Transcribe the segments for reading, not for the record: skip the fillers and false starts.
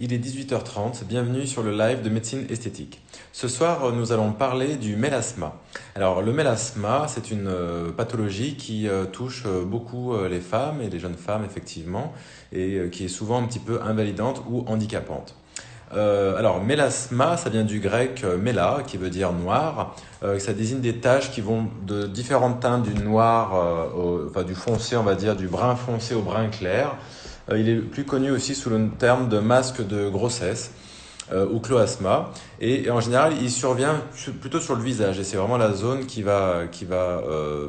Il est 18h30, bienvenue sur le live de médecine esthétique. Ce soir, nous allons parler du mélasma. Alors, le mélasma, c'est une pathologie qui touche beaucoup les femmes et les jeunes femmes, effectivement, et qui est souvent un petit peu invalidante ou handicapante. Alors, mélasma, ça vient du grec méla, qui veut dire noir. Ça désigne des taches qui vont de différentes teintes, du noir, enfin du foncé, on va dire, du brun foncé au brun clair. Il est plus connu aussi sous le terme de masque de grossesse ou cloasma. Et en général, il survient plutôt sur le visage. Et c'est vraiment la zone qui va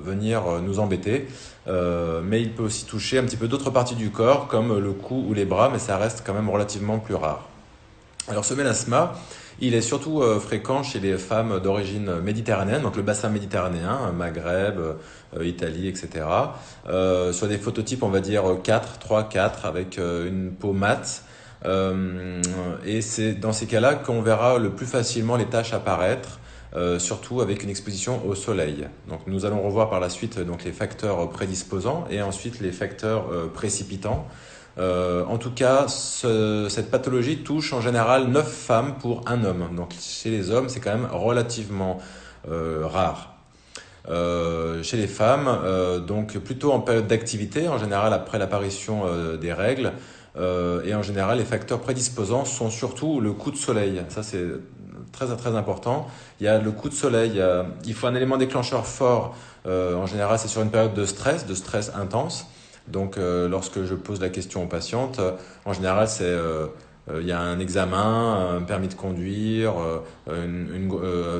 venir nous embêter. Mais il peut aussi toucher un petit peu d'autres parties du corps, comme le cou ou les bras, mais ça reste quand même relativement plus rare. Alors ce mélasma, il est surtout fréquent chez les femmes d'origine méditerranéenne, donc le bassin méditerranéen, Maghreb, Italie, etc. Sur des phototypes, on va dire 4, 3, 4, avec une peau mate. Et c'est dans ces cas-là qu'on verra le plus facilement les taches apparaître, surtout avec une exposition au soleil. Donc nous allons revoir par la suite donc, les facteurs prédisposants et ensuite les facteurs précipitants. En tout cas, cette pathologie touche en général 9 femmes pour un homme. Donc chez les hommes, c'est quand même relativement rare. Chez les femmes, donc plutôt en période d'activité, en général après l'apparition des règles, et en général les facteurs prédisposants sont surtout le coup de soleil. Ça c'est très important. Il y a le coup de soleil, il faut un élément déclencheur fort. En général, c'est sur une période de stress intense. Donc, lorsque je pose la question aux patientes, en général, il y a un examen, un permis de conduire,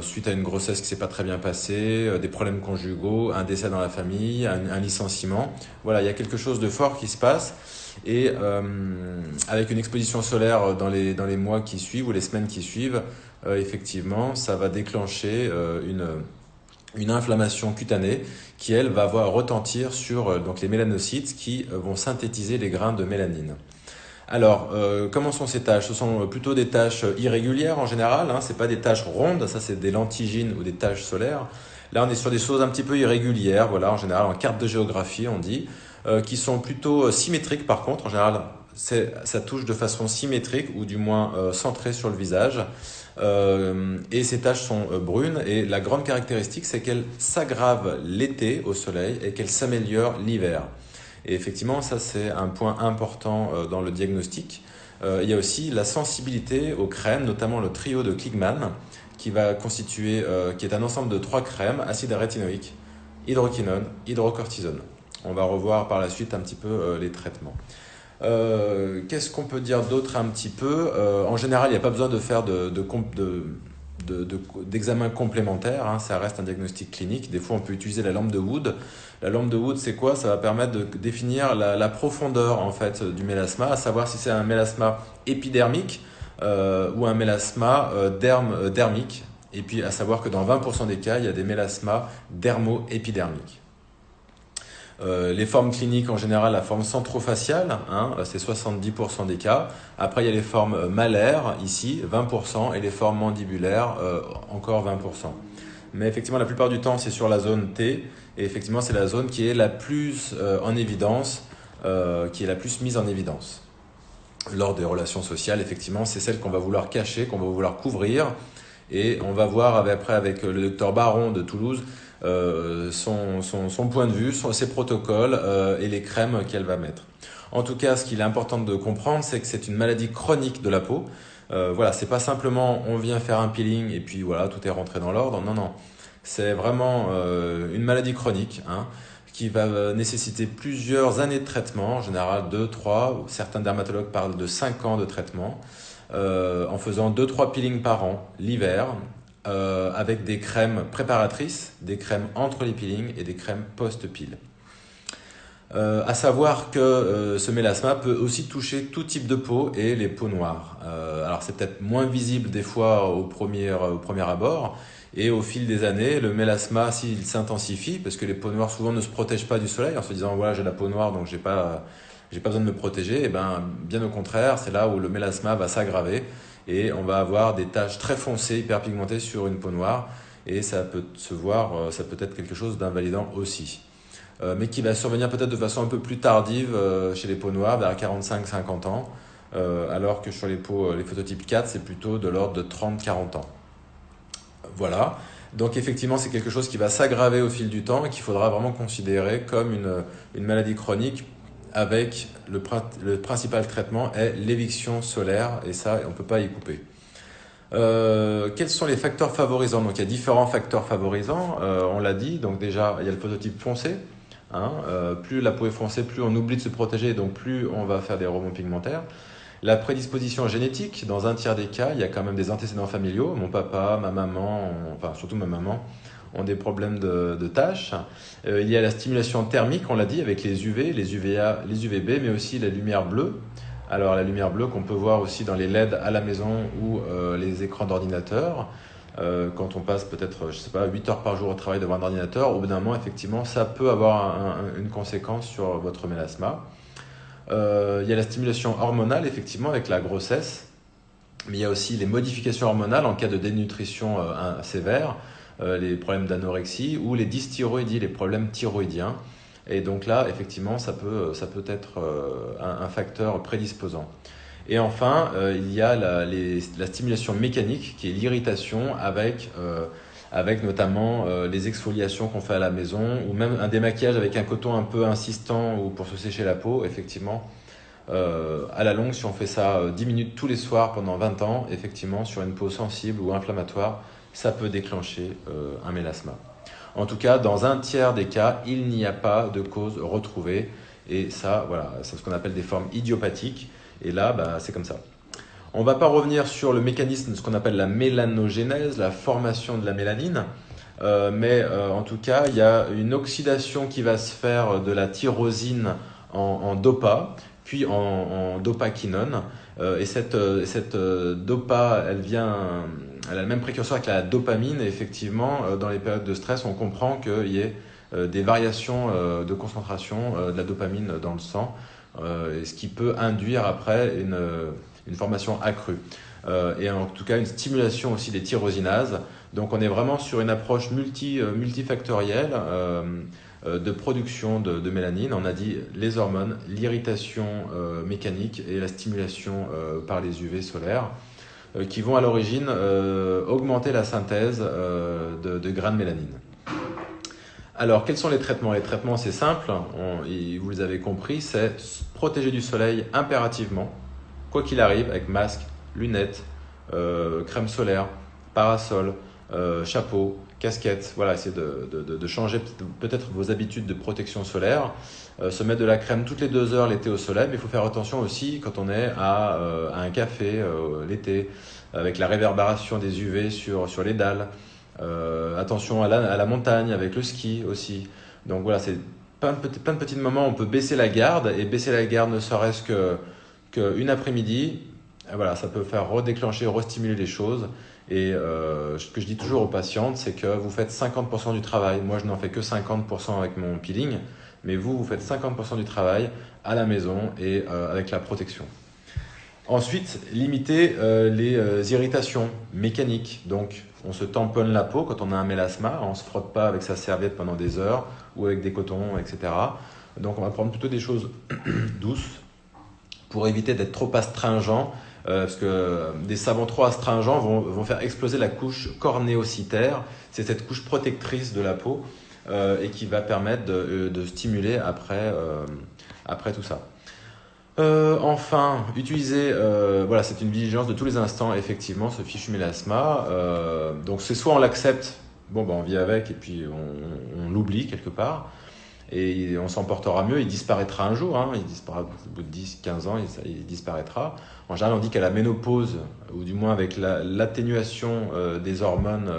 suite à une grossesse qui s'est pas très bien passée, des problèmes conjugaux, un décès dans la famille, un licenciement. Voilà, il y a quelque chose de fort qui se passe. Et avec une exposition solaire dans les mois qui suivent ou les semaines qui suivent, effectivement, ça va déclencher une inflammation cutanée qui, elle, va retentir sur donc les mélanocytes qui vont synthétiser les grains de mélanine. Alors, comment sont ces taches? Ce sont plutôt des taches irrégulières en général, hein, c'est pas des taches rondes, ça c'est des lentigines ou des taches solaires. Là, on est sur des choses un petit peu irrégulières, voilà, en général en carte de géographie, on dit, qui sont plutôt symétriques par contre. En général, ça touche de façon symétrique ou du moins centrée sur le visage. Et ces taches sont brunes et la grande caractéristique c'est qu'elles s'aggravent l'été au soleil et qu'elles s'améliorent l'hiver. Et effectivement ça c'est un point important dans le diagnostic. Il y a aussi la sensibilité aux crèmes, notamment le trio de Kligman qui va constituer, qui est un ensemble de 3 crèmes, acide rétinoïque, hydroquinone, hydrocortisone. On va revoir par la suite un petit peu les traitements. Qu'est-ce qu'on peut dire d'autre un petit peu? En général, il n'y a pas besoin de faire d'examen complémentaire, hein, ça reste un diagnostic clinique. Des fois, on peut utiliser la lampe de Wood. La lampe de Wood, c'est quoi? Ça va permettre de définir la profondeur en fait, du mélasma, à savoir si c'est un mélasma épidermique ou un mélasma dermique. Et puis, à savoir que dans 20% des cas, il y a des mélasmas dermo-épidermiques. Les formes cliniques, en général, la forme centrofaciale, hein, c'est 70% des cas. Après, il y a les formes malaires, ici, 20%, et les formes mandibulaires, encore 20%. Mais effectivement, la plupart du temps, c'est sur la zone T, et effectivement, c'est la zone qui est la plus en évidence, qui est la plus mise en évidence. Lors des relations sociales, effectivement, c'est celle qu'on va vouloir cacher, qu'on va vouloir couvrir, et on va voir après avec le docteur Baron de Toulouse, son point de vue, ses protocoles et les crèmes qu'elle va mettre. En tout cas, ce qu'il est important de comprendre, c'est que c'est une maladie chronique de la peau. Voilà, c'est pas simplement on vient faire un peeling et puis voilà, tout est rentré dans l'ordre. Non. C'est vraiment une maladie chronique, hein, qui va nécessiter plusieurs années de traitement, en général 2, 3, certains dermatologues parlent de 5 ans de traitement, en faisant 2-3 peelings par an l'hiver, avec des crèmes préparatrices, des crèmes entre les peelings et des crèmes post-peel. À savoir que ce mélasma peut aussi toucher tout type de peau et les peaux noires. Alors c'est peut-être moins visible des fois au premier abord, et au fil des années, le mélasma, s'il s'intensifie, parce que les peaux noires souvent ne se protègent pas du soleil en se disant voilà j'ai la peau noire donc j'ai pas besoin de me protéger, et bien au contraire, c'est là où le mélasma va s'aggraver et on va avoir des taches très foncées, hyper pigmentées sur une peau noire, et ça peut se voir, ça peut être quelque chose d'invalidant aussi. Mais qui va survenir peut-être de façon un peu plus tardive chez les peaux noires, vers 45-50 ans. alors que sur les peaux, les phototypes 4, c'est plutôt de l'ordre de 30-40 ans. Voilà. Donc effectivement, c'est quelque chose qui va s'aggraver au fil du temps et qu'il faudra vraiment considérer comme une maladie chronique avec le principal traitement est l'éviction solaire et ça, on ne peut pas y couper. Quels sont les facteurs favorisants? Donc il y a différents facteurs favorisants, on l'a dit. Donc déjà, il y a le phototype foncé. Hein, plus la peau est foncée, plus on oublie de se protéger, donc plus on va faire des rebonds pigmentaires. La prédisposition génétique, dans un tiers des cas, il y a quand même des antécédents familiaux. Mon papa, ma maman, enfin surtout ma maman, ont des problèmes de taches. Il y a la stimulation thermique, on l'a dit, avec les UV, les UVA, les UVB, mais aussi la lumière bleue. Alors la lumière bleue qu'on peut voir aussi dans les LED à la maison ou les écrans d'ordinateur. Quand on passe peut-être, je sais pas, 8 heures par jour au travail devant un ordinateur, au bout d'un moment, effectivement, ça peut avoir une conséquence sur votre mélasma. Il y a la stimulation hormonale, effectivement, avec la grossesse. Mais il y a aussi les modifications hormonales en cas de dénutrition sévère, les problèmes d'anorexie ou les dysthyroïdies, les problèmes thyroïdiens. Et donc là, effectivement, ça peut être un facteur prédisposant. Et enfin, il y a la stimulation mécanique qui est l'irritation avec notamment les exfoliations qu'on fait à la maison ou même un démaquillage avec un coton un peu insistant ou pour se sécher la peau, effectivement. À la longue, si on fait ça 10 minutes tous les soirs pendant 20 ans, effectivement, sur une peau sensible ou inflammatoire, ça peut déclencher un mélasma. En tout cas, dans un tiers des cas, il n'y a pas de cause retrouvée. Et ça, voilà, c'est ce qu'on appelle des formes idiopathiques. Et là, c'est comme ça. On ne va pas revenir sur le mécanisme de ce qu'on appelle la mélanogénèse, la formation de la mélanine. Mais en tout cas, il y a une oxydation qui va se faire de la tyrosine en dopa, puis en dopaquinone. Et cette dopa, elle a le même précurseur que la dopamine. Et effectivement, dans les périodes de stress, on comprend qu'il y ait des variations de concentration de la dopamine dans le sang, ce qui peut induire après une formation accrue. Et en tout cas, une stimulation aussi des tyrosinases. Donc on est vraiment sur une approche multifactorielle de production de mélanine. On a dit les hormones, l'irritation mécanique et la stimulation par les UV solaires qui vont à l'origine augmenter la synthèse de grains de mélanine. Alors, quels sont les traitements? Les traitements, c'est simple, vous les avez compris, c'est protéger du soleil impérativement, quoi qu'il arrive, avec masque, lunettes, crème solaire, parasol, chapeau, casquette. Voilà, essayez de changer peut-être vos habitudes de protection solaire. Se mettre de la crème toutes les 2 heures l'été au soleil, mais il faut faire attention aussi quand on est à un café l'été, avec la réverbération des UV sur les dalles. Attention à la montagne avec le ski aussi. Donc voilà, c'est plein de petits moments où on peut baisser la garde et baisser la garde ne serait-ce qu'une après-midi. Voilà, ça peut faire redéclencher, restimuler les choses. Et ce que je dis toujours aux patientes, c'est que vous faites 50% du travail. Moi, je n'en fais que 50% avec mon peeling, mais vous faites 50% du travail à la maison et avec la protection. Ensuite, limiter les irritations mécaniques. Donc, on se tamponne la peau quand on a un mélasma, on ne se frotte pas avec sa serviette pendant des heures ou avec des cotons, etc. Donc, on va prendre plutôt des choses douces pour éviter d'être trop astringent, parce que des savons trop astringents vont faire exploser la couche cornéocytaire. C'est cette couche protectrice de la peau et qui va permettre de stimuler après tout ça. Enfin, utiliser, voilà, c'est une vigilance de tous les instants, effectivement, ce fichu mélasma. Donc, c'est soit on l'accepte, on vit avec et puis on l'oublie quelque part, et on s'en portera mieux, il disparaîtra un jour, il disparaîtra au bout de 10-15 ans, il disparaîtra. En général, on dit qu'à la ménopause, ou du moins avec l'atténuation des hormones,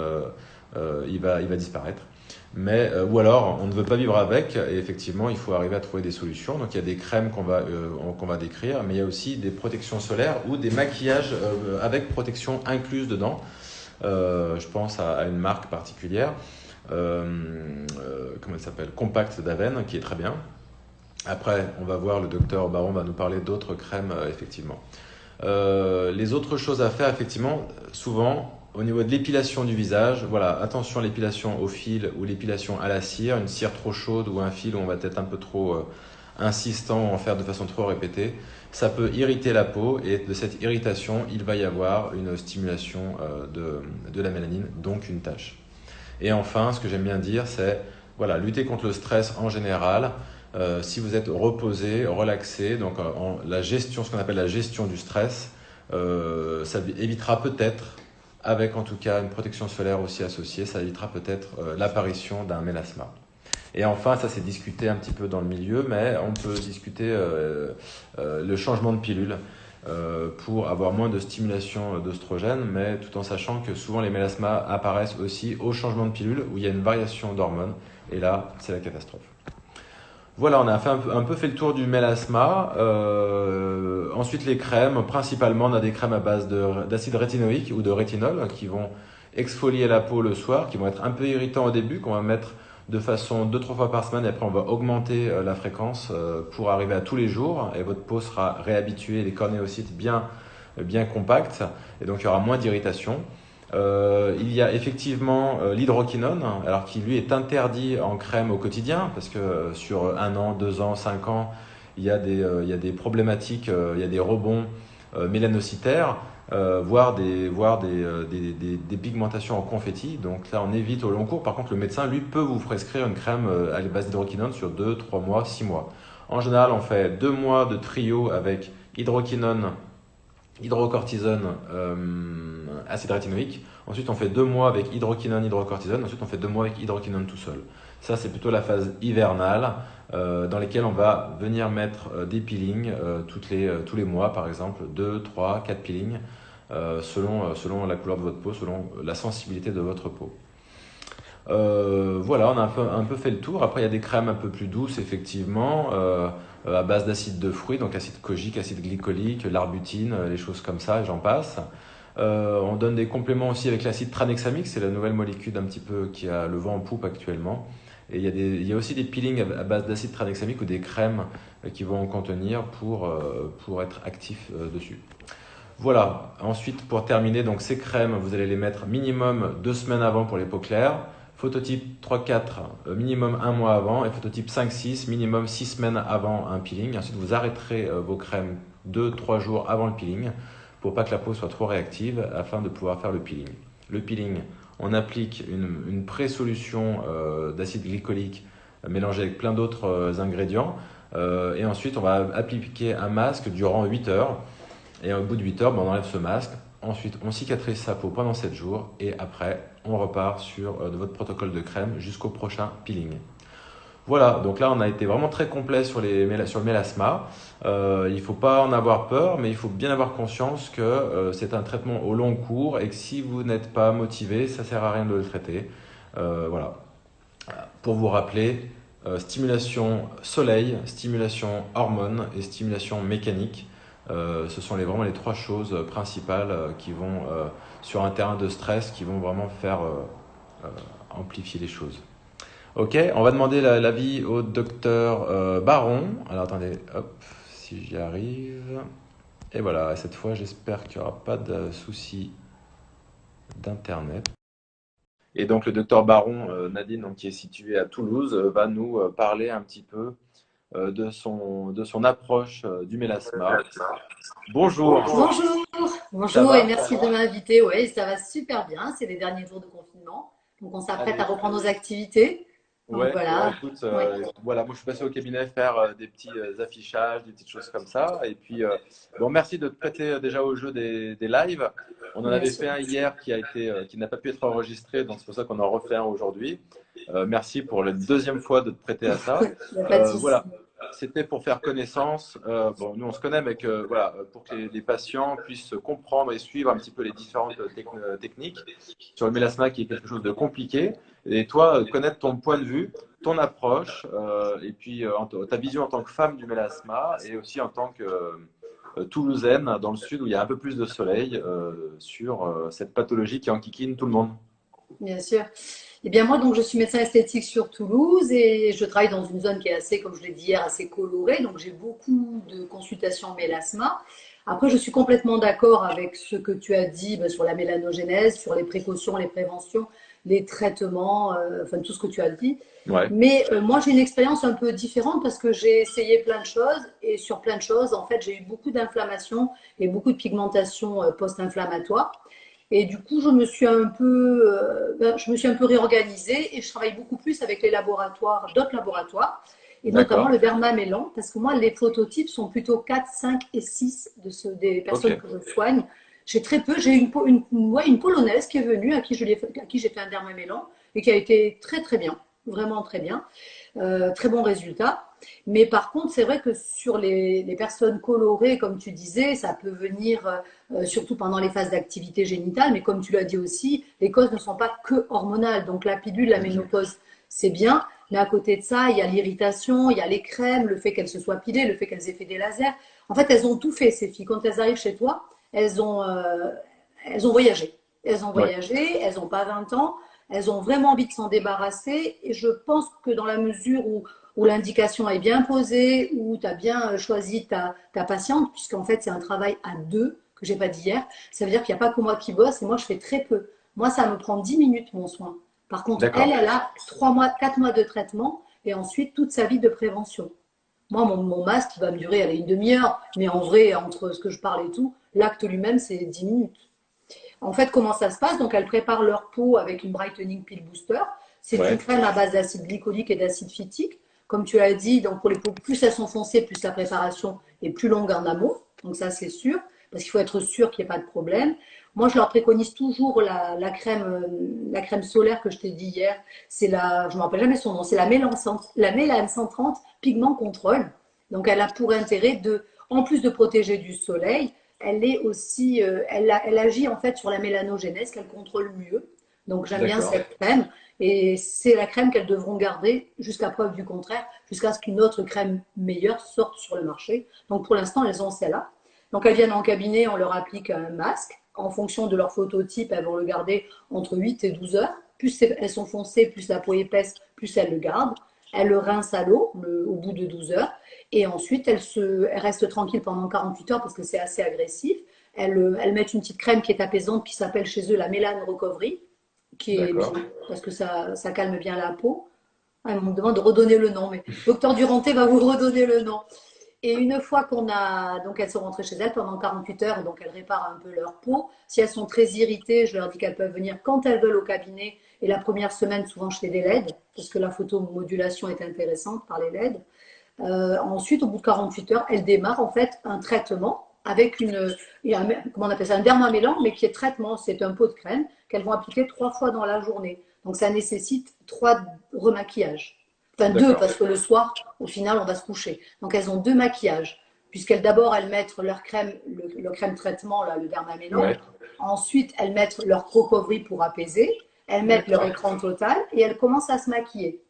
il va disparaître. Mais, ou alors, on ne veut pas vivre avec, et effectivement, il faut arriver à trouver des solutions. Donc, il y a des crèmes qu'on va décrire, mais il y a aussi des protections solaires ou des maquillages avec protection incluse dedans. Je pense à une marque particulière, comment elle s'appelle? Compact d'Aven, qui est très bien. Après, on va voir, le docteur Baron va nous parler d'autres crèmes, effectivement. Les autres choses à faire, effectivement, souvent, au niveau de l'épilation du visage, voilà, attention à l'épilation au fil ou l'épilation à la cire, une cire trop chaude ou un fil où on va être un peu trop insistant ou en faire de façon trop répétée, ça peut irriter la peau et de cette irritation, il va y avoir une stimulation de la mélanine, donc une tache. Et enfin, ce que j'aime bien dire, c'est voilà, lutter contre le stress en général. Si vous êtes reposé, relaxé, donc la gestion, ce qu'on appelle la gestion du stress, ça évitera peut-être, avec en tout cas une protection solaire aussi associée, ça évitera peut-être l'apparition d'un mélasma. Et enfin, ça c'est discuté un petit peu dans le milieu, mais on peut discuter le changement de pilule pour avoir moins de stimulation d'œstrogène, mais tout en sachant que souvent les mélasmas apparaissent aussi au changement de pilule où il y a une variation d'hormones, et là c'est la catastrophe. Voilà, on a fait un peu fait le tour du mélasma. Ensuite, les crèmes. Principalement, on a des crèmes à base d'acide rétinoïque ou de rétinol qui vont exfolier la peau le soir, qui vont être un peu irritants au début, qu'on va mettre de façon 2-3 fois par semaine. Et après, on va augmenter la fréquence pour arriver à tous les jours. Et votre peau sera réhabituée, les cornéocytes bien compacts. Et donc, il y aura moins d'irritation. Il y a effectivement l'hydroquinone, alors qui lui est interdit en crème au quotidien, parce que sur 1 an, 2 ans, 5 ans, il y a des problématiques, il y a des rebonds mélanocytaires, voire des pigmentations en confetti. Donc là, on évite au long cours. Par contre, le médecin, lui, peut vous prescrire une crème à base d'hydroquinone sur 2, 3 mois, 6 mois. En général, on fait 2 mois de trio avec hydroquinone, hydrocortisone, acide rétinoïque. Ensuite, on fait 2 mois avec hydroquinone, hydrocortisone. Ensuite, on fait 2 mois avec hydroquinone tout seul. Ça, c'est plutôt la phase hivernale dans laquelle on va venir mettre des peelings tous les mois, par exemple, 2, 3, 4 peelings, selon la couleur de votre peau, selon la sensibilité de votre peau. Voilà, on a un peu fait le tour. Après, il y a des crèmes un peu plus douces, effectivement, à base d'acide de fruits, donc acide kojique, acide glycolique, l'arbutine, les choses comme ça, et j'en passe. On donne des compléments aussi avec l'acide tranexamique, c'est la nouvelle molécule un petit peu qui a le vent en poupe actuellement. Et il y a aussi des peelings à base d'acide tranexamique ou des crèmes qui vont en contenir pour être actifs dessus. Voilà, ensuite pour terminer, donc ces crèmes, vous allez les mettre minimum 2 semaines avant pour les peaux claires, phototype 3-4 minimum 1 mois avant et phototype 5-6 minimum 6 semaines avant un peeling. Ensuite vous arrêterez vos crèmes 2-3 jours avant le peeling pour pas que la peau soit trop réactive afin de pouvoir faire le peeling. Le peeling, on applique une pré-solution d'acide glycolique mélangée avec plein d'autres ingrédients et ensuite on va appliquer un masque durant 8 heures. Et au bout de 8 heures, on enlève ce masque. Ensuite, on cicatrise sa peau pendant 7 jours. Et après, on repart sur votre protocole de crème jusqu'au prochain peeling. Voilà, donc là, on a été vraiment très complet sur le mélasma. Il ne faut pas en avoir peur, mais il faut bien avoir conscience que c'est un traitement au long cours et que si vous n'êtes pas motivé, ça ne sert à rien de le traiter. Voilà. Pour vous rappeler, stimulation soleil, stimulation hormones et stimulation mécanique. Ce sont vraiment les 3 choses principales qui vont, sur un terrain de stress, qui vont vraiment faire amplifier les choses. Ok, on va demander l'avis au docteur Baron. Alors attendez, hop, si j'y arrive. Et voilà, cette fois j'espère qu'il n'y aura pas de souci d'internet. Et donc le docteur Baron, Nadine, donc, qui est situé à Toulouse, va nous parler un petit peu de son approche du mélasma. Bonjour, Bonjour, ça bonjour et va? merci de m'inviter. Oui, ça va super bien. C'est les derniers jours de confinement. Donc, on s'apprête à Allez. reprendre nos activités. Donc, Ouais, ouais, voilà. écoute, Oui, voilà, moi je suis passé au cabinet faire des petits affichages, des petites choses comme ça. Et puis, bon, merci de te prêter déjà au jeu des lives. On en bien avait sûr. fait un hier qui n'a pas pu être enregistré, donc c'est pour ça qu'on en refait un aujourd'hui. Merci pour la deuxième fois de te prêter à ça. Il n'y a pas de souci. Voilà, c'était pour faire connaissance. Bon, nous on se connaît, mais voilà, pour que les patients puissent comprendre et suivre un petit peu les différentes techniques sur le mélasma qui est quelque chose de compliqué. Et toi, connaître ton point de vue, ton approche, et puis ta vision en tant que femme du mélasma et aussi en tant que Toulousaine dans le sud où il y a un peu plus de soleil sur cette pathologie qui enquiquine tout le monde. Bien sûr. Eh bien, moi, donc, je suis médecin esthétique sur Toulouse et je travaille dans une zone qui est assez, comme je l'ai dit hier, assez colorée. Donc, j'ai beaucoup de consultations mélasma. Après, je suis complètement d'accord avec ce que tu as dit sur la mélanogénèse, sur les précautions, les préventions les traitements, enfin tout ce que tu as dit. Ouais, Mais moi, j'ai une expérience un peu différente parce que j'ai essayé plein de choses et sur plein de choses, en fait, j'ai eu beaucoup d'inflammation et beaucoup de pigmentation post-inflammatoire. Et du coup, je me suis un peu réorganisée et je travaille beaucoup plus avec les laboratoires, d'autres laboratoires, et notamment d'accord. le Dermamélan, parce que moi, les phototypes sont plutôt 4, 5 et 6 des Ok, personnes que je soigne. J'ai très peu, j'ai ouais, une Polonaise qui est venue, à qui j'ai fait un Dermamélan, et qui a été très très bien, vraiment très bien, très bon résultat. Mais par contre, c'est vrai que sur les personnes colorées, comme tu disais, ça peut venir surtout pendant les phases d'activité génitale, mais comme tu l'as dit aussi, les causes ne sont pas que hormonales. Donc la pilule, la ménopause, c'est bien, mais à côté de ça, il y a l'irritation, il y a les crèmes, le fait qu'elles se soient pilées, le fait qu'elles aient fait des lasers. En fait, elles ont tout fait, ces filles. Quand elles arrivent chez toi, elles ont, euh, elles ont voyagé. Elles ont ouais, voyagé, elles n'ont pas 20 ans, elles ont vraiment envie de s'en débarrasser. Et je pense que dans la mesure où l'indication est bien posée, où tu as bien choisi ta patiente, puisqu'en fait c'est un travail à deux, que j'ai pas dit hier, ça veut dire qu'il n'y a pas que moi qui bosse et moi je fais très peu. Moi ça me prend 10 minutes mon soin. Par contre, d'accord. elle a 3 mois, 4 mois de traitement et ensuite toute sa vie de prévention. Moi, mon masque, il va me durer allez, une demi-heure, mais en vrai, entre ce que je parle et tout, l'acte lui-même, c'est 10 minutes. En fait, comment ça se passe? Donc, elles préparent leur peau avec une Brightening Peel Booster. C'est une Ouais, crème à base d'acide glycolique et d'acide phytique. Comme tu l'as dit, donc pour les peaux, plus elles sont foncées, plus la préparation est plus longue en amont. Donc ça, c'est sûr, parce qu'il faut être sûr qu'il n'y ait pas de problème. Moi, je leur préconise toujours la crème solaire que je t'ai dit hier. Je ne me rappelle jamais son nom, c'est la Mélane 130 Pigment Control. Donc, elle a pour intérêt en plus de protéger du soleil, elle est aussi, elle agit en fait sur la mélanogénèse qu'elle contrôle mieux. Donc j'aime bien d'accord. cette crème et c'est la crème qu'elles devront garder jusqu'à preuve du contraire, jusqu'à ce qu'une autre crème meilleure sorte sur le marché. Donc pour l'instant, elles ont celle-là. Donc elles viennent en cabinet, on leur applique un masque. En fonction de leur phototype, elles vont le garder entre 8 et 12 heures. Plus elles sont foncées, plus la peau épaisse, plus elles le gardent. Elles le rincent à l'eau au bout de 12 heures. Et ensuite, elles restent tranquilles pendant 48 heures parce que c'est assez agressif. Elles mettent une petite crème qui est apaisante qui s'appelle chez eux la Mélane Recovery, qui est bien D'accord. parce que ça calme bien la peau. Ah, on me demande de redonner le nom, mais docteur Duranté va vous redonner le nom. Et une fois donc elles sont rentrées chez elles pendant 48 heures, donc elles réparent un peu leur peau. Si elles sont très irritées, je leur dis qu'elles peuvent venir quand elles veulent au cabinet. Et la première semaine, souvent, je fais des LED, parce que la photomodulation est intéressante par les LED. Ensuite, au bout de 48 heures, elle démarre en fait un traitement avec comment on appelle ça, un dermamélan, mais qui est traitement, c'est un pot de crème qu'elles vont appliquer 3 fois dans la journée. Donc ça nécessite 3 remaquillages. Enfin deux, D'accord. parce que le soir, au final, on va se coucher. Donc elles ont 2 maquillages, puisqu'elles d'abord, elles mettent leur crème, le crème traitement, là, le dermamélan. Ouais, Ensuite, elles mettent leur recovery pour apaiser. Elles mettent leur d'accord. écran total et elles commencent à se maquiller.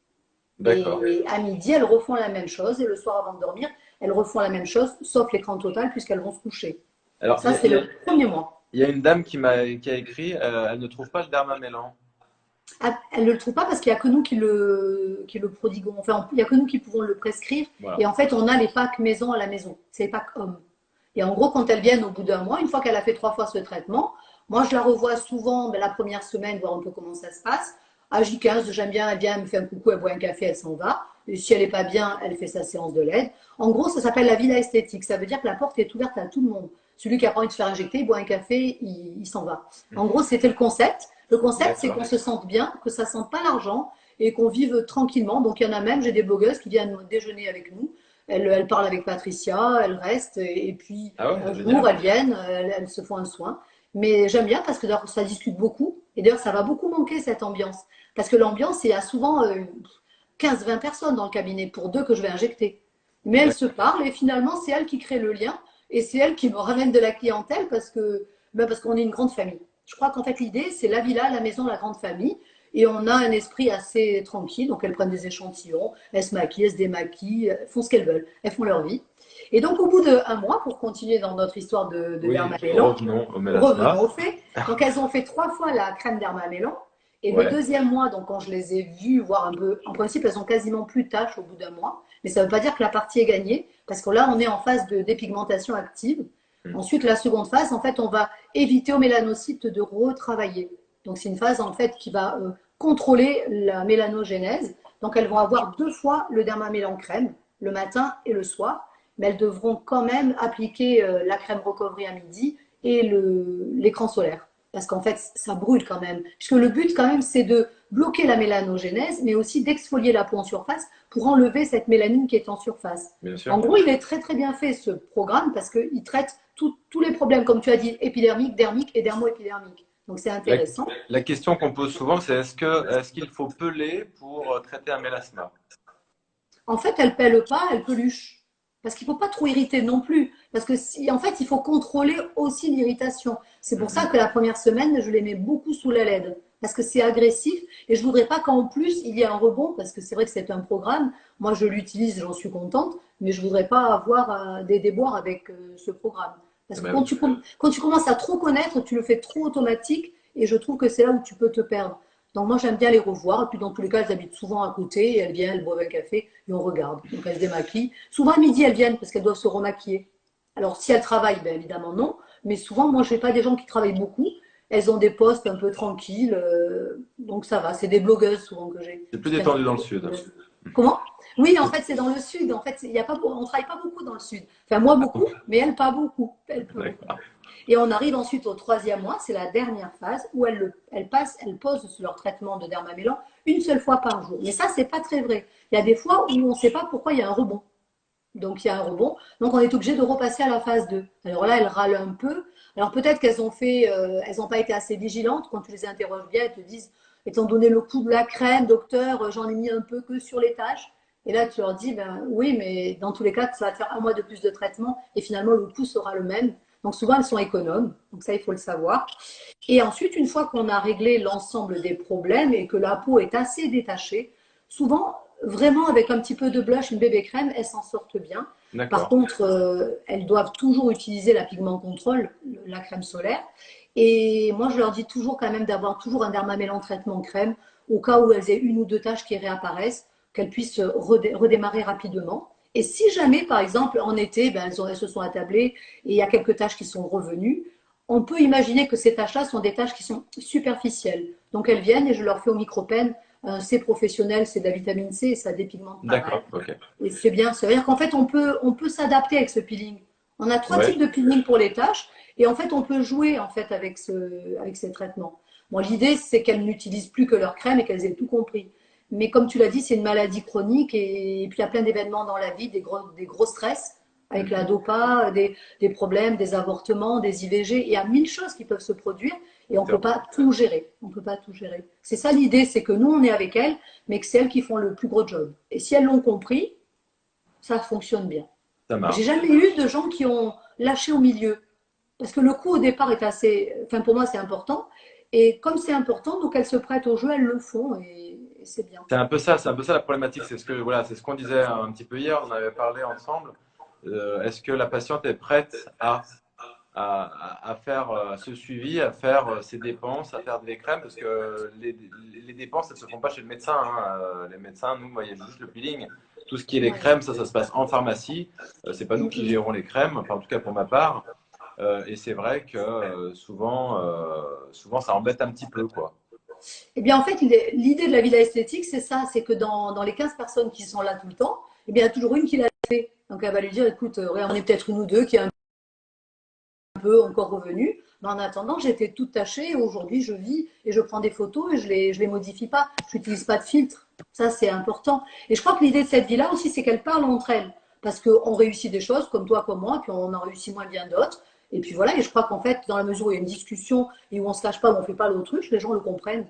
D'accord. Et à midi, elles refont la même chose. Et le soir, avant de dormir, elles refont la même chose, sauf l'écran total, puisqu'elles vont se coucher. Alors, Ça, c'est le premier mois. il y a une dame qui a écrit, elle ne trouve pas le dermamélan. Ah, elle ne le trouve pas parce qu'il n'y a que nous qui le prodiguons. Enfin, il n'y a que nous qui pouvons le prescrire. Voilà. Et en fait, on a les packs maison à la maison. C'est les packs hommes. Et en gros, quand elles viennent au bout d'un mois, une fois qu'elle a fait 3 fois ce traitement, moi, je la revois souvent la première semaine, voir un peu comment ça se passe. À J15, j'aime bien, elle vient, elle me fait un coucou, elle boit un café, elle s'en va. Et si elle n'est pas bien, elle fait sa séance de LED. En gros, ça s'appelle la villa esthétique. Ça veut dire que la porte est ouverte à tout le monde. Celui qui a pas envie de se faire injecter, il boit un café, il s'en va. En gros, c'était le concept. Le concept, c'est D'accord. qu'on se sente bien, que ça sente pas l'argent et qu'on vive tranquillement. Donc, il y en a même, j'ai des blogueuses qui viennent déjeuner avec nous. Elles parlent avec Patricia, elles restent, et puis Ah ouais, un jour, génial. elles viennent, elles se font un soin. Mais j'aime bien parce que ça discute beaucoup. Et d'ailleurs, ça va beaucoup manquer cette ambiance. Parce que l'ambiance, il y a souvent 15-20 personnes dans le cabinet pour deux que je vais injecter. Mais elles se D'accord. parlent et finalement, c'est elles qui créent le lien et c'est elles qui me ramènent de la clientèle parce qu'on est une grande famille. Je crois qu'en fait, l'idée, c'est la villa, la maison, la grande famille. Et on a un esprit assez tranquille. Donc, elles prennent des échantillons, elles se maquillent, elles se démaquillent, elles font ce qu'elles veulent. Elles font leur vie. Et donc, au bout d'un mois, pour continuer dans notre histoire de Oui, Dermamélan, revenons au mélasma. revenons au fait. Donc, elles ont fait 3 fois la crème Dermamélan. Et le Ouais, deuxième mois, donc quand je les ai vues, voir un peu, en principe, elles ont quasiment plus de taches au bout d'un mois. Mais ça ne veut pas dire que la partie est gagnée, parce que là, on est en phase de dépigmentation active. Ensuite, la seconde phase, en fait, on va éviter aux mélanocytes de retravailler. Donc, c'est une phase, en fait, qui va contrôler la mélanogénèse. Donc, elles vont avoir 2 fois le Dermamélan crème, le matin et le soir, mais elles devront quand même appliquer la crème recovery à midi et l'écran solaire. Parce qu'en fait, ça brûle quand même. Puisque le but, quand même, c'est de bloquer la mélanogénèse, mais aussi d'exfolier la peau en surface pour enlever cette mélanine qui est en surface. Bien sûr. En gros, il est très très bien fait ce programme parce qu'il traite tous les problèmes, comme tu as dit, épidermiques, dermiques et dermoépidermiques. Donc c'est La, intéressant. la question qu'on pose souvent, c'est est-ce qu'il faut peler pour traiter un mélasma? En fait, elle pèle pas, elle peluche. Parce qu'il ne faut pas trop irriter non plus. Parce que en fait, il faut contrôler aussi l'irritation. C'est pour ça Mhm. que la première semaine, je les mets beaucoup sous la LED. Parce que c'est agressif. Et je ne voudrais pas qu'en plus, il y ait un rebond. Parce que c'est vrai que c'est un programme. Moi, je l'utilise, j'en suis contente. Mais je ne voudrais pas avoir des déboires avec ce programme. Parce Eh que ben oui. quand tu commences à trop connaître, tu le fais trop automatique. Et je trouve que c'est là où tu peux te perdre. Donc moi j'aime bien les revoir, et puis dans tous les cas elles habitent souvent à côté, et elles viennent, elles boivent un café, et on regarde. Donc elles se démaquillent. Souvent à midi elles viennent parce qu'elles doivent se remaquiller. Alors si elles travaillent, bien évidemment non, mais souvent moi je n'ai pas des gens qui travaillent beaucoup, elles ont des postes un peu tranquilles, donc ça va, c'est des blogueuses souvent que j'ai. C'est plus détendu dans le sud. Comment? Oui, en fait c'est dans le sud, en fait il y a pas, on ne travaille pas beaucoup dans le sud. Enfin moi beaucoup, mais elles pas beaucoup. Elles pas beaucoup. D'accord. Et on arrive ensuite au 3e mois, c'est la dernière phase où elles posent leur traitement de dermamélan une seule fois par jour. Mais ça, c'est pas très vrai. Il y a des fois où on ne sait pas pourquoi il y a un rebond. Donc il y a un rebond. Donc on est obligé de repasser à la phase 2. Alors là, elles râlent un peu. Alors peut-être elles n'ont pas été assez vigilantes. Quand tu les interroges bien, elles te disent, étant donné le coût de la crème, docteur, j'en ai mis un peu que sur les taches. Et là, tu leur dis, ben oui, mais dans tous les cas, ça va te faire un mois de plus de traitement et finalement le coût sera le même. Donc souvent, elles sont économes. Donc ça, il faut le savoir. Et ensuite, une fois qu'on a réglé l'ensemble des problèmes et que la peau est assez détachée, souvent, vraiment avec un petit peu de blush, une bébé crème, elles s'en sortent bien. Par D'accord. contre, elles doivent toujours utiliser la pigment contrôle, la crème solaire. Et moi, je leur dis toujours quand même d'avoir toujours un dermamélan traitement crème au cas où elles aient une ou deux taches qui réapparaissent, qu'elles puissent redémarrer rapidement. Et si jamais, par exemple, en été, ben, elles se sont attablées et il y a quelques taches qui sont revenues, on peut imaginer que ces taches-là sont des taches qui sont superficielles. Donc elles viennent et je leur fais au micropène un C professionnel, c'est de la vitamine C et ça dépigmente pas mal. D'accord. Ok. Et c'est bien, ça veut dire qu'en fait on peut s'adapter avec ce peeling. On a 3 types Ouais. de peeling pour les taches et en fait on peut jouer en fait avec ces traitements. Bon, l'idée c'est qu'elles n'utilisent plus que leur crème et qu'elles aient tout compris. Mais comme tu l'as dit, c'est une maladie chronique et puis il y a plein d'événements dans la vie, des gros stress avec la Mhm. dopa, des problèmes, des avortements, des IVG. Il y a 1000 choses qui peuvent se produire et on ne peut D'accord. pas tout gérer. On peut pas tout gérer. C'est ça l'idée, c'est que nous, on est avec elles, mais que c'est elles qui font le plus gros job. Et si elles l'ont compris, ça fonctionne bien. Ça J'ai marche. jamais eu de gens qui ont lâché au milieu. Parce que le coût au départ est assez. Enfin, pour moi, c'est important. Et comme c'est important, donc elles se prêtent au jeu, elles le font et c'est bien. C'est un peu ça la problématique. Voilà, c'est ce qu'on disait un petit peu hier. On avait parlé ensemble. Est-ce que la patiente est prête à faire ce suivi, à faire ses dépenses, à faire des crèmes, parce que les dépenses, elles ne se font pas chez le médecin, hein. Les médecins, nous, voyez juste le peeling. Tout ce qui est les Ouais. crèmes, ça se passe en pharmacie. C'est pas nous qui Mm-mm. gérons les crèmes, enfin, en tout cas pour ma part. Et c'est vrai que souvent, ça embête un petit peu, quoi. Eh bien, en fait, l'idée de la villa esthétique, c'est ça, c'est que dans les 15 personnes qui sont là tout le temps, eh bien, il y a toujours une qui l'a fait. Donc, elle va lui dire, écoute, ouais, on est peut-être une ou deux qui est un peu encore revenu. Mais en attendant, j'étais toute tachée et aujourd'hui, je vis et je prends des photos et je les modifie pas. Je n'utilise pas de filtre. Ça, c'est important. Et je crois que l'idée de cette vie-là aussi, c'est qu'elles parlent entre elles. Parce qu'on réussit des choses, comme toi, comme moi, puis on en réussit moins bien d'autres. Et puis voilà, et je crois qu'en fait, dans la mesure où il y a une discussion et où on ne se lâche pas, où on ne fait pas l'autruche, les gens le comprennent.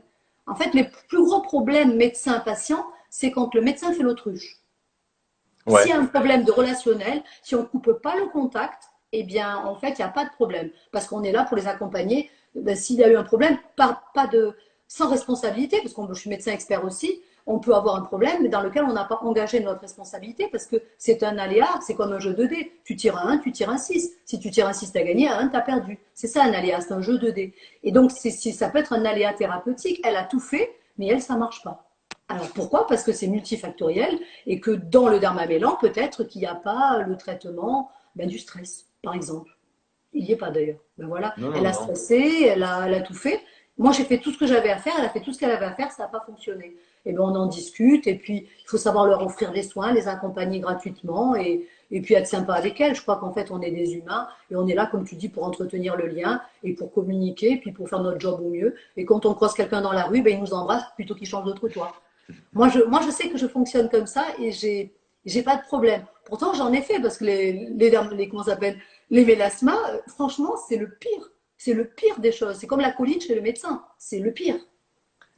En fait, les plus gros problèmes médecin-patient, c'est quand le médecin fait l'autruche. S'il y Ouais, a un problème de relationnel, si on ne coupe pas le contact, eh bien, en fait, il n'y a pas de problème. Parce qu'on est là pour les accompagner. Ben, s'il y a eu un problème, pas de, sans responsabilité, parce que je suis médecin expert aussi, on peut avoir un problème dans lequel on n'a pas engagé notre responsabilité parce que c'est un aléa, c'est comme un jeu 2D. Tu tires un 1, tu tires un 6. Si tu tires un 6, tu as gagné, un 1, tu as perdu. C'est ça un aléa, c'est un jeu 2D. Et donc, ça peut être un aléa thérapeutique. Elle a tout fait, mais elle, ça ne marche pas. Alors pourquoi? Parce que c'est multifactoriel et que dans le dermamélan, peut-être qu'il n'y a pas le traitement du stress, par exemple. Il n'y est pas d'ailleurs. Ben voilà, non, elle non, a non. stressé, elle a tout fait. Moi, j'ai fait tout ce que j'avais à faire, elle a fait tout ce qu'elle avait à faire, ça n'a pas fonctionné. Et bien, on en discute, et puis il faut savoir leur offrir des soins, les accompagner gratuitement, et puis être sympa avec elles. Je crois qu'en fait, on est des humains, et on est là, comme tu dis, pour entretenir le lien, et pour communiquer, et puis pour faire notre job au mieux. Et quand on croise quelqu'un dans la rue, ben, il nous embrasse plutôt qu'il change de trottoir. Moi, je sais que je fonctionne comme ça, et j'ai pas de problème. Pourtant, j'en ai fait, parce que comment ça s'appelle, les mélasmas, franchement, c'est le pire. C'est le pire des choses. C'est comme la colite chez le médecin. C'est le pire.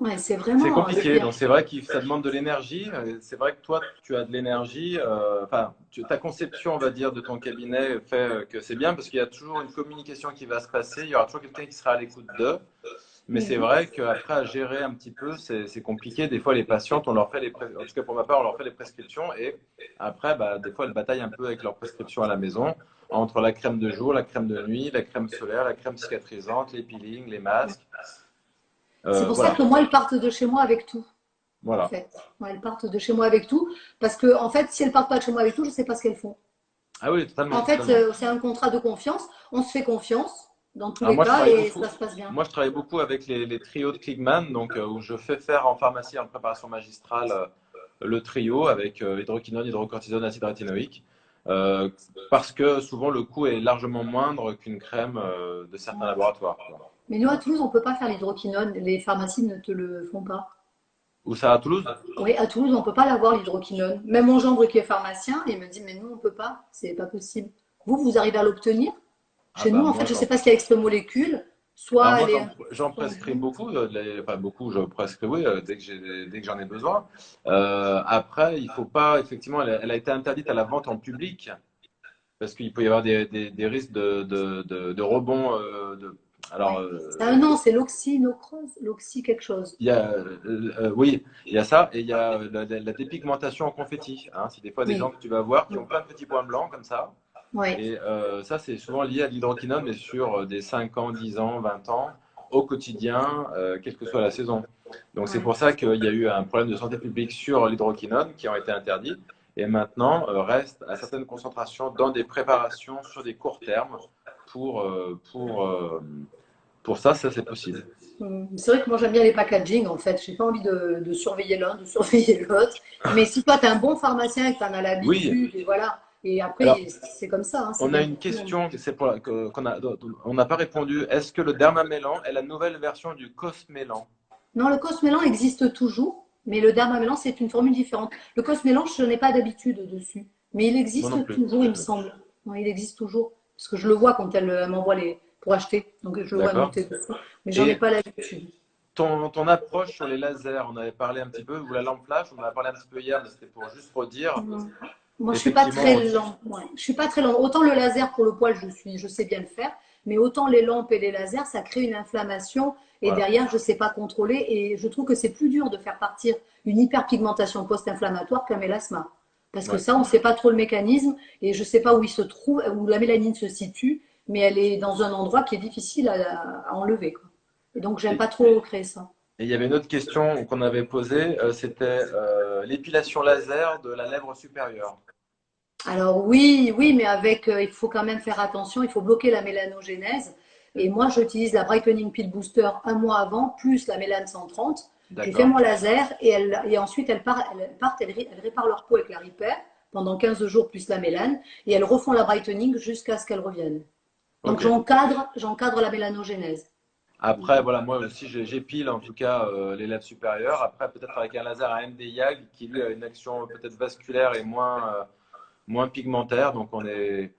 Ouais, c'est C'est vraiment le compliqué, pire. donc c'est vrai que ça demande de l'énergie. C'est vrai que toi, tu as de l'énergie. Enfin, ta conception, on va dire, de ton cabinet fait que c'est bien parce qu'il y a toujours une communication qui va se passer. Il y aura toujours quelqu'un qui sera à l'écoute d'eux. Mais c'est Mhm. vrai qu'après, à gérer un petit peu, c'est compliqué. Des fois, les patientes, on leur fait en tout cas pour ma part, on leur fait les prescriptions et après, bah, des fois, elles bataillent un peu avec leurs prescriptions à la maison entre la crème de jour, la crème de nuit, la crème solaire, la crème cicatrisante, les peelings, les masques. C'est pour ça Voilà, que moi, elles partent de chez moi avec tout, en voilà. fait. Ouais, elles partent de chez moi avec tout. Parce que, en fait, si elles partent pas de chez moi avec tout, je ne sais pas ce qu'elles font. Ah oui, totalement, En fait, totalement. c'est un contrat de confiance. On se fait confiance dans tous Alors les moi, je cas travaille et beaucoup. ça se passe bien. Moi, je travaille beaucoup avec les trios de Klickmann, donc où je fais faire en pharmacie en préparation magistrale le trio avec hydroquinone, hydrocortisone, acide rétinoïque, euh, parce que souvent le coût est largement moindre qu'une crème de certains laboratoires, quoi. Mais nous, à Toulouse, on ne peut pas faire l'hydroquinone. Les pharmacies ne te le font pas. Où ça à Toulouse? Oui, à Toulouse, on ne peut pas l'avoir, l'hydroquinone. Même mon gendre qui est pharmacien, il me dit, mais nous, on ne peut pas. C'est pas possible. Vous arrivez à l'obtenir? Ah Chez bah nous, en fait, moi je ne j'en sais pas s'il y a X molécules. alors Soit moi elle est. j'en prescris beaucoup, enfin beaucoup, je prescris oui dès que j'en ai besoin. Après il faut pas effectivement elle a été interdite à la vente en public parce qu'il peut y avoir des risques de rebond. Alors, Ouais. C'est un nom, c'est l'oxynocrose, l'oxy quelque chose. il y a, oui, il y a ça, et il y a la dépigmentation en confetti, hein. C'est des fois des gens Oui. que tu vas voir qui ont plein de petits points blancs comme ça. Ouais. Et ça, c'est souvent lié à l'hydroquinone, mais sur des 5 ans, 10 ans, 20 ans, au quotidien, quelle que soit la saison. Donc, c'est Ouais. pour ça qu'il y a eu un problème de santé publique sur l'hydroquinone qui ont été interdits. Et maintenant, reste à certaines concentrations dans des préparations sur des courts termes. Pour, euh, pour, euh, pour ça, ça c'est possible. C'est vrai que moi j'aime bien les packaging en fait. J'ai pas envie de surveiller l'un, de surveiller l'autre. Mais si toi tu es un bon pharmacien et que tu en as Oui, l'habitude, et voilà. Et alors après, c'est comme ça, hein, c'est on a bien une pour tout le monde. question, on n'a pas répondu. Est-ce que le Dermamélan est la nouvelle version du Cosmélan? Non, le cosmélan existe toujours, mais le dermamélan c'est une formule différente. Le cosmélan, je n'ai pas d'habitude dessus, mais il Moi non existe plus. toujours, il me semble. Non, il existe toujours. Parce que je le vois quand elle m'envoie les pour acheter. Donc je le vois D'accord. noter dessus. Mais j'en ai Et pas l'habitude. ton approche sur les lasers, on avait parlé un petit peu, ou la lampe flash, on en a parlé un petit peu hier, mais c'était pour juste redire. Moi, je suis pas Effectivement, très lent. Ouais. Je suis pas très lent. Autant le laser pour le poil, je sais bien le faire, mais autant les lampes et les lasers, ça crée une inflammation et voilà. derrière, je sais pas contrôler. Et je trouve que c'est plus dur de faire partir une hyperpigmentation post-inflammatoire qu'un mélasma, parce que Ouais. ça, on ne sait pas trop le mécanisme et je sais pas où il se trouve, où la mélanine se situe, mais elle est dans un endroit qui est difficile à enlever, quoi. Et donc, j'aime Et pas trop créer ça. et il y avait une autre question qu'on avait posée, c'était l'épilation laser de la lèvre supérieure. Alors oui, oui, mais avec, il faut quand même faire attention, il faut bloquer la mélanogénèse. Et moi, j'utilise la Brightening Peel Booster un mois avant, plus la Mélane 130. Je fais D'accord. mon laser et ensuite elles réparent leur peau avec la Repair pendant 15 jours plus la mélane et elles refont la brightening jusqu'à ce qu'elles reviennent. Donc Ok. j'encadre la mélanogénèse. Après, voilà, moi aussi, j'épile en tout cas les lèvres supérieures. Après, peut-être avec un laser à MD YAG qui lui a une action peut-être vasculaire et moins pigmentaire. Donc, et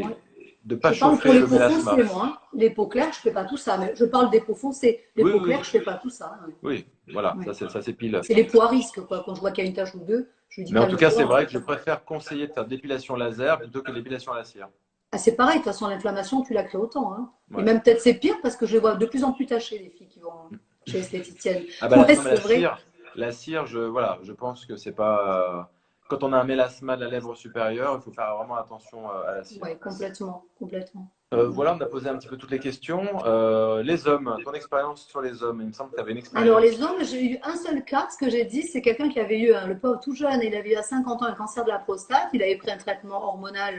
Ouais. de pas Je parle pour chauffer les le peaux mélasma. foncées, moi. Les peaux claires, je fais pas tout ça. Mais je parle des peaux foncées. Les Oui, peaux oui, claires, oui. je fais pas tout ça. Ouais. Oui, voilà, Ouais. ça s'épile. C'est les poids à risque, quoi. Quand je vois qu'il y a une tache ou deux, je lui dis Mais en tout cas, c'est calme-toi. vrai que je préfère conseiller de faire d'épilation laser plutôt que l'épilation à la cire. Ah, c'est pareil, de toute façon, l'inflammation, tu la crées autant, hein. Et Ouais. même peut-être c'est pire parce que je les vois de plus en plus tachées, les filles qui vont chez l'esthéticienne. Ah bah Ouais, non mais c'est vrai. la cire, voilà, je pense que c'est pas. Quand on a un mélasma de la lèvre supérieure, il faut faire vraiment attention à la cire. Ouais, complètement, complètement. Voilà, on a posé un petit peu toutes les questions. Les hommes, ton expérience sur les hommes, il me semble que tu avais une Alors, les expérience. hommes, j'ai eu un seul cas. Ce que j'ai dit, c'est quelqu'un qui avait eu, le pauvre tout jeune, il avait eu à 50 ans un cancer de la prostate. Il avait pris un traitement hormonal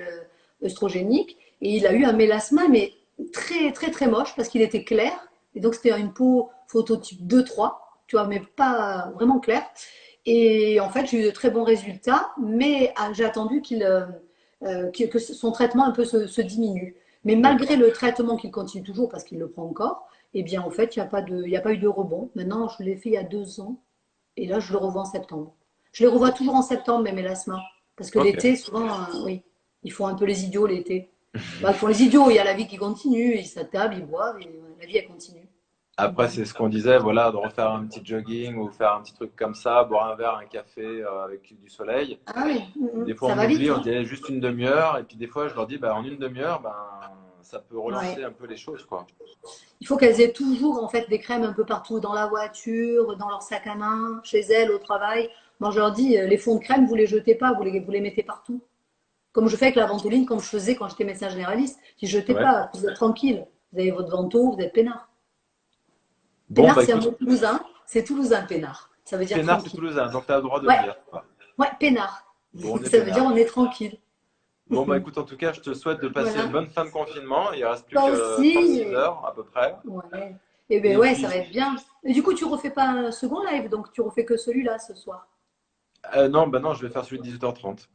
œstrogénique et il a eu un mélasma, mais très, très, très moche parce qu'il était clair. Et donc, c'était une peau phototype 2-3, tu vois, mais pas vraiment claire. Et en fait, j'ai eu de très bons résultats, mais j'ai attendu que son traitement un peu se diminue. Mais malgré D'accord. le traitement qu'il continue toujours, parce qu'il le prend encore, eh bien, en fait, il y a pas eu de rebond. Maintenant, je l'ai fait il y a 2 ans, et là, je le revois en septembre. Je les revois toujours en septembre, mes mélasmas. Parce que Ok. l'été, souvent, oui, ils font un peu les idiots l'été. Bah, ils font les idiots, il y a la vie qui continue, ils s'attablent, ils boivent, et la vie, elle continue. Après, c'est ce qu'on disait, voilà, de refaire un petit jogging ou faire un petit truc comme ça, boire un verre, un café avec du soleil. Ah oui, Des fois, ça on va vite, oublie, on hein. dit juste une demi-heure, et puis des fois, je leur dis, bah, en une demi-heure, ben, ça peut Ouais. relancer un peu les choses, quoi. Il faut qu'elles aient toujours en fait des crèmes un peu partout, dans la voiture, dans leur sac à main, chez elles, au travail. Moi, je leur dis, les fonds de crème, vous les jetez pas, vous les mettez partout. Comme je fais avec la ventoline, comme je faisais quand j'étais médecin généraliste. Je dis, jetez Ouais. pas, vous êtes tranquille. Vous avez votre vento, vous êtes peinard. Bon, Peinard, bah c'est un écoute, mot toulousain. C'est toulousain, peinard. Ça veut dire peinard, c'est tranquille. toulousain, donc tu as le droit de le Ouais, dire, quoi. ouais, peinard. Bon, on est Ça veut dire peinard. on est tranquille. Bon, bah écoute, en tout cas, je te souhaite de passer une Voilà. bonne fin de confinement. Il reste plus Toi que aussi. 36 heures, à peu près. Ouais. Et ben Et ouais, ça puis, va être bien. Et du coup, tu refais pas un second live, donc tu refais que celui-là ce soir. non, bah non, je vais faire celui de 18h30.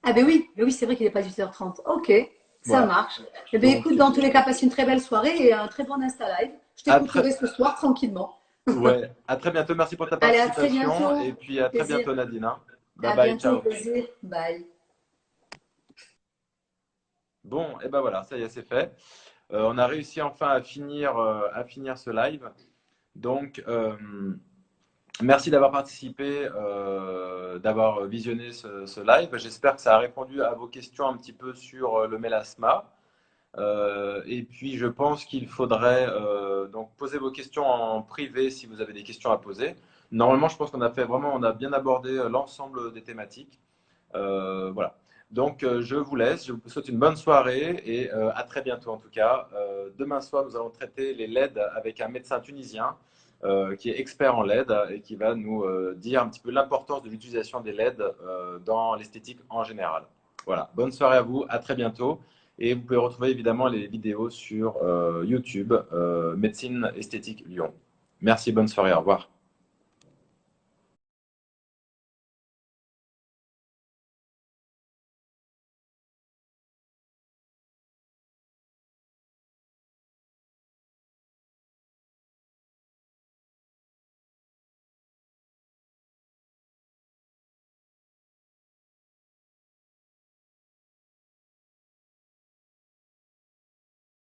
Ah ben oui, c'est vrai qu'il n'est pas 18h30. Ok, ça Voilà. marche. Eh ben écoute, Donc, dans tous les cas, passe une très belle soirée et un très bon Insta Live. Je à très, t'écouterai ce soir tranquillement. ouais, à très bientôt. Merci pour ta Allez, à très participation. bientôt. Et puis, à très Plaisir. bientôt, Nadine, hein. Bye À bye, bientôt, ciao. plaisir. Bye. Bon, et ben voilà, ça y est, c'est fait. On a réussi enfin à finir ce live. Donc, merci d'avoir participé, d'avoir visionné ce live. J'espère que ça a répondu à vos questions un petit peu sur le mélasma. Et puis, je pense qu'il faudrait donc poser vos questions en privé si vous avez des questions à poser. Normalement, je pense qu'on a fait vraiment, on a bien abordé l'ensemble des thématiques. Voilà. Donc, je vous laisse. Je vous souhaite une bonne soirée et à très bientôt en tout cas. Demain soir, nous allons traiter les LED avec un médecin tunisien qui est expert en LED et qui va nous dire un petit peu l'importance de l'utilisation des LED dans l'esthétique en général. Voilà. Bonne soirée à vous. À très bientôt. Et vous pouvez retrouver évidemment les vidéos sur YouTube, Médecine Esthétique Lyon. Merci, bonne soirée. Au revoir.